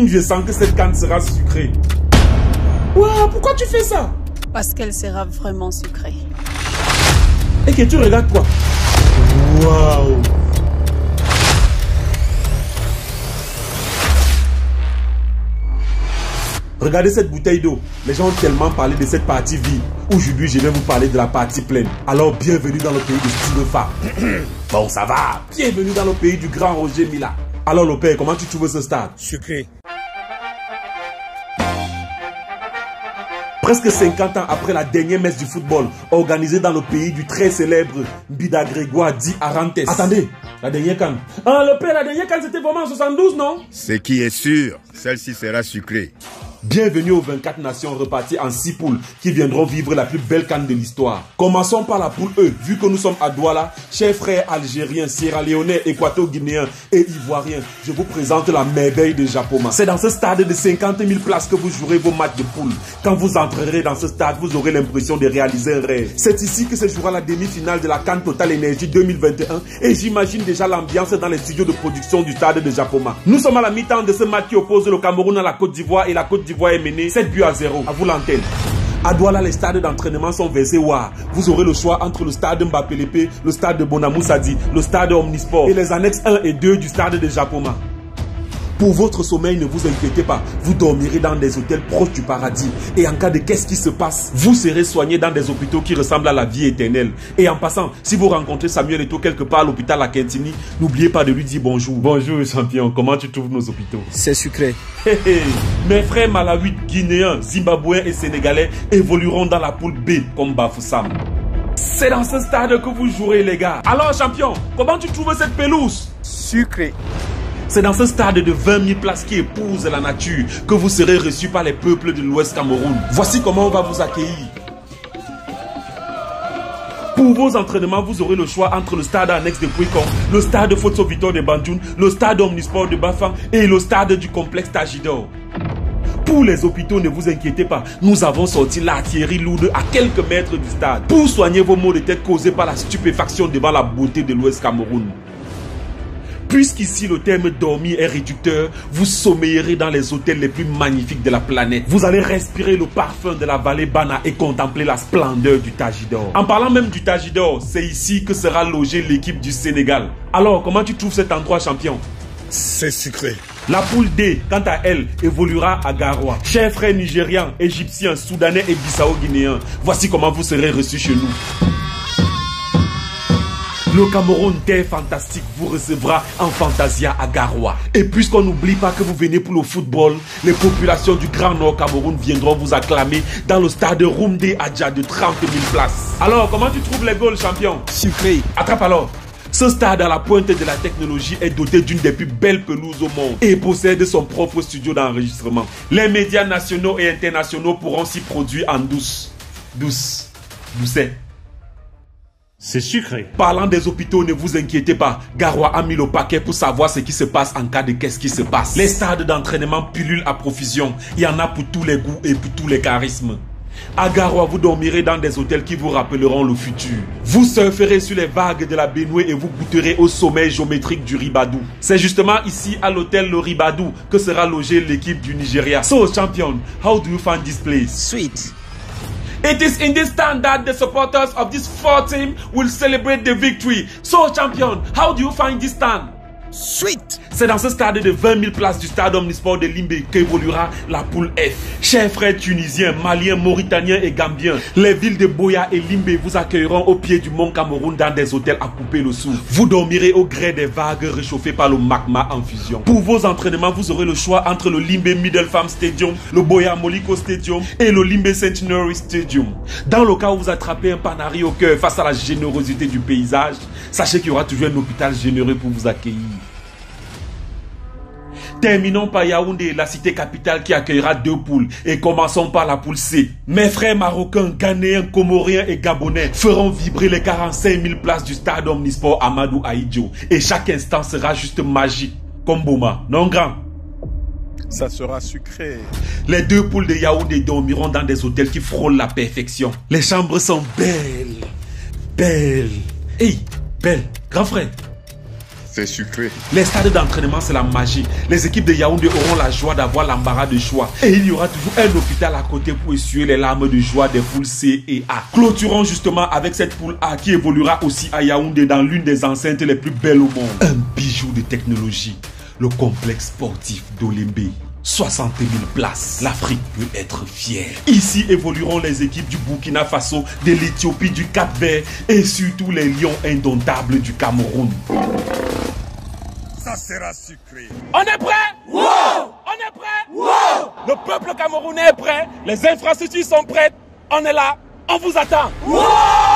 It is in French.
Je sens que cette canne sera sucrée. Ouah, pourquoi tu fais ça? Parce qu'elle sera vraiment sucrée. Et que tu regardes quoi? Waouh! Regardez cette bouteille d'eau. Les gens ont tellement parlé de cette partie vide. Aujourd'hui, je vais vous parler de la partie pleine. Alors, bienvenue dans le pays de Stylefa. Bon, ça va. Bienvenue dans le pays du grand Roger Mila. Alors, le père, comment tu trouves ce stade? Sucré. Presque 50 ans après la dernière messe du football organisée dans le pays du très célèbre Mbida Grégoire dit Arantes. Attendez, la dernière canne. Ah, le père, la dernière canne, c'était vraiment en 72, non? Ce qui est sûr, celle-ci sera sucrée. Bienvenue aux 24 nations reparties en 6 poules qui viendront vivre la plus belle canne de l'histoire. Commençons par la poule E. Vu que nous sommes à Douala, chers frères algériens, sierra-léonais, équato-guinéens et ivoiriens, je vous présente la merveille de Japoma. C'est dans ce stade de 50 000 places que vous jouerez vos matchs de poule. Quand vous entrerez dans ce stade, vous aurez l'impression de réaliser un rêve. C'est ici que se jouera la demi-finale de la Cannes Total Énergie 2021 et j'imagine déjà l'ambiance dans les studios de production du stade de Japoma. Nous sommes à la mi-temps de ce match qui oppose le Cameroun à la Côte d'Ivoire et la Côte d'Ivoire est menée 7-0. À vous l'antenne. À Douala, les stades d'entraînement sont versés WAR. Vous aurez le choix entre le stade Mbappé-Lépé, le stade de Bonamou Sadi, le stade Omnisport et les annexes 1 et 2 du stade de Japoma. Pour votre sommeil, ne vous inquiétez pas. Vous dormirez dans des hôtels proches du paradis. Et en cas de qu'est-ce qui se passe, vous serez soigné dans des hôpitaux qui ressemblent à la vie éternelle. Et en passant, si vous rencontrez Samuel Eto'o quelque part à l'hôpital à Kentini, n'oubliez pas de lui dire bonjour. Bonjour champion, comment tu trouves nos hôpitaux? C'est sucré. Mes frères malawites, guinéens, zimbabwéens et sénégalais évolueront dans la poule B comme Bafoussam. C'est dans ce stade que vous jouerez les gars. Alors champion, comment tu trouves cette pelouse? Sucré. C'est dans ce stade de 20 000 places qui épouse la nature que vous serez reçus par les peuples de l'Ouest Cameroun. Voici comment on va vous accueillir. Pour vos entraînements, vous aurez le choix entre le stade annexe de Pouikon, le stade Fotso Victor de Bandjoun, le stade Omnisport de Bafang et le stade du complexe Tajidor. Pour les hôpitaux, ne vous inquiétez pas, nous avons sorti l'artillerie lourde à quelques mètres du stade pour soigner vos maux de tête causés par la stupéfaction devant la beauté de l'Ouest Cameroun. Puisqu'ici le terme dormir est réducteur, vous sommeillerez dans les hôtels les plus magnifiques de la planète. Vous allez respirer le parfum de la vallée Bana et contempler la splendeur du Tajidor. En parlant même du Tajidor, c'est ici que sera logée l'équipe du Sénégal. Alors, comment tu trouves cet endroit champion? C'est sucré. La poule D, quant à elle, évoluera à Garoua. Chers frères nigérians, égyptiens, soudanais et bissau-guinéens, voici comment vous serez reçus chez nous. Le Cameroun, terre fantastique, vous recevra en Fantasia à Garoua. Et puisqu'on n'oublie pas que vous venez pour le football, les populations du Grand Nord Cameroun viendront vous acclamer dans le stade Roumdé Adja de 30 000 places. Alors, comment tu trouves les goals, champion? Sucré. Attrape alors. Ce stade à la pointe de la technologie est doté d'une des plus belles pelouses au monde et possède son propre studio d'enregistrement. Les médias nationaux et internationaux pourront s'y produire en douce. Doucet. C'est sucré. Parlant des hôpitaux, ne vous inquiétez pas. Garoua a mis le paquet pour savoir ce qui se passe en cas de qu'est-ce qui se passe. Les stades d'entraînement pullulent à profusion. Il y en a pour tous les goûts et pour tous les charismes. À Garoua, vous dormirez dans des hôtels qui vous rappelleront le futur. Vous surferez sur les vagues de la Benoué et vous goûterez au sommeil géométrique du Ribadou. C'est justement ici, à l'hôtel Le Ribadou, que sera logée l'équipe du Nigeria. So, champion, how do you find this place? Sweet. It is in this stand that the supporters of this 4 team will celebrate the victory. So, champion, how do you find this stand? Sweet. C'est dans ce stade de 20 000 places du stade Omnisport de Limbé qu'évoluera la poule F. Chers frères tunisiens, maliens, mauritaniens et gambiens, les villes de Boya et Limbé vous accueilleront au pied du mont Cameroun dans des hôtels à couper le souffle. Vous dormirez au gré des vagues réchauffées par le magma en fusion. Pour vos entraînements, vous aurez le choix entre le Limbé Middle Farm Stadium, le Boya Moliko Stadium et le Limbé Centenary Stadium. Dans le cas où vous attrapez un panari au cœur face à la générosité du paysage, sachez qu'il y aura toujours un hôpital généreux pour vous accueillir. Terminons par Yaoundé, la cité capitale qui accueillera 2 poules. Et commençons par la poule C. Mes frères marocains, ghanéens, comoriens et gabonais feront vibrer les 45 000 places du stade Omnisport Amadou Ahidjo. Et chaque instant sera juste magique. Comme Boma, non grand? Ça sera sucré. Les 2 poules de Yaoundé dormiront dans des hôtels qui frôlent la perfection. Les chambres sont belles. Belles. Hey, belle, grand frère. C'est sucré. Les stades d'entraînement, c'est la magie. Les équipes de Yaoundé auront la joie d'avoir l'embarras de choix. Et il y aura toujours un hôpital à côté pour essuyer les larmes de joie des poules C et A. Clôturons justement avec cette poule A qui évoluera aussi à Yaoundé dans l'une des enceintes les plus belles au monde. Un bijou de technologie. Le complexe sportif d'Olembe. 60 000 places. L'Afrique peut être fière. Ici évolueront les équipes du Burkina Faso, de l'Éthiopie, du Cap-Vert et surtout les lions indomptables du Cameroun. Ça sera sucré. On est prêt? Wow! On est prêt? Wow! Le peuple camerounais est prêt. Les infrastructures sont prêtes. On est là. On vous attend. Wow!